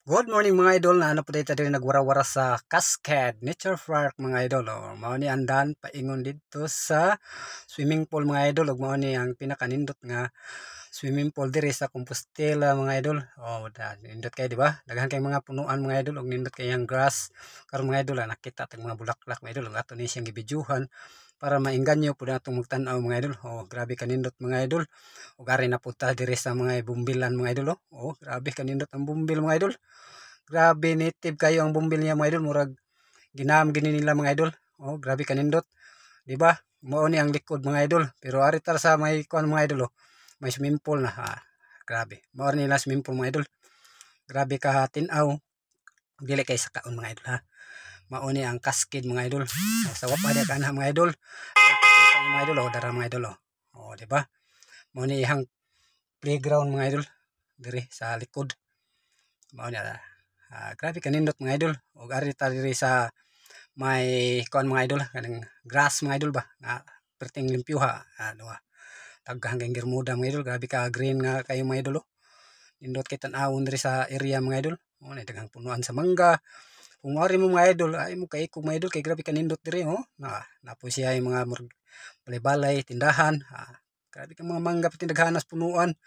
Good morning mga idol, na ano po dito din nagwara-wara sa Cascade Nature Park mga idol. Mao ni andan paingon dito sa swimming pool mga idol, ug mao ni ang pinakanindot nga swimming pool diri sa Compostela mga idol. Nindot kay di ba? Daghan kay mga punuan mga idol ug nindot kay ang grass. Karon mga idol, nakita tag mga bulaklak mga idol, ug ato ni siyang gibidyuhan para maingganyo pud natong magtan-aw mga idol. Grabe kanindot mga idol. Ug ari na punta diri sa mga bumbilan mga idol. Grabe kanindot ang bumbil mga idol. Grabe native kayo ang bumbil niya mga idol, murag ginam gini nila mga idol. Grabe kanindot, di ba? Mao ni ang likod mga idol. Pero ari tar sa may kuan mga idol, may swimming pool na. Grabe. Mao nila swimming pool mga idol. Grabe ka tin-aw, dili kay sa kaon mga idol ha. Mao ni ang Cascade mga idol. Sa wapa dia kana mga idol. Mga idol, dara mga idol. Di ba? Mao ni ihang playground mga idol diri sa likod. Mao ni grabe kanindot mga idol. Ug ari ta diri sa may kuan mga idol, kanang grass mga idol ba. Nga perting limpyo ha. Tag hanggang Bermuda mga idol. Grabe ka green nga kayo mga idol. Nindot kay tan-awon diri sa area mga idol. Na daghang punuan sa mangga. Kung mari mo mga idol, ay mo kay mga idol kay grabe kanindot diri napo siya yung mga balay-balay, tindahan. Grabe ka mga mangga pati daghanas punuan.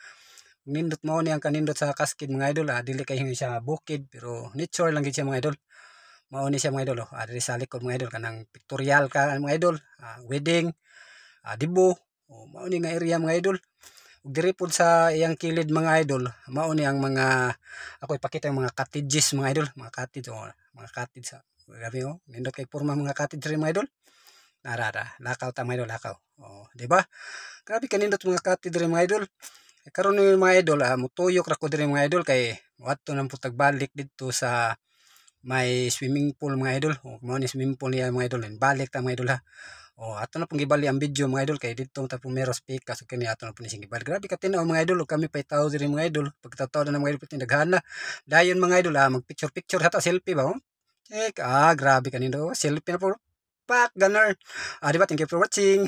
Nindot mao ni ang kanindot sa Cascade mga idol. Dili kay siya bukid pero nature lang gid siya mga idol. Mao ni siya mga idol. Diri sa likod mga idol kanang pictorial ka mga idol. Wedding, dibo. Mao ni nga area mga idol. Ug diri pod sa iyang kilid mga idol, mao ni ang mga ako ipakita yung mga cottages mga idol, mga cottage mga cottage sa grabe nindot kay porma mga cottage diri mga idol. Lakaw ta mga idol, lakaw. Di ba? Grabe kanindot mga cottage diri mga idol. Karon ni mga idol, mutuyok ra ko diri mga idol kay wadto nang putag balik dito sa may swimming pool mga idol. Mao ni swimming pool niya mga idol. Balik ta mga idol ha. Ato na pong gibali ang video mga idol kay dito ta po meron speaker so kini ato na po ni sing gibali. Grabe ka tinaw mga idol, kami pay tao diri mga idol. Pagtataw na mga idol pati daghana. Dayon mga idol, mag picture picture hata selfie ba? Check. Grabe kanindo. Selfie na po. Pak gunner. Di ba? Thank you for watching.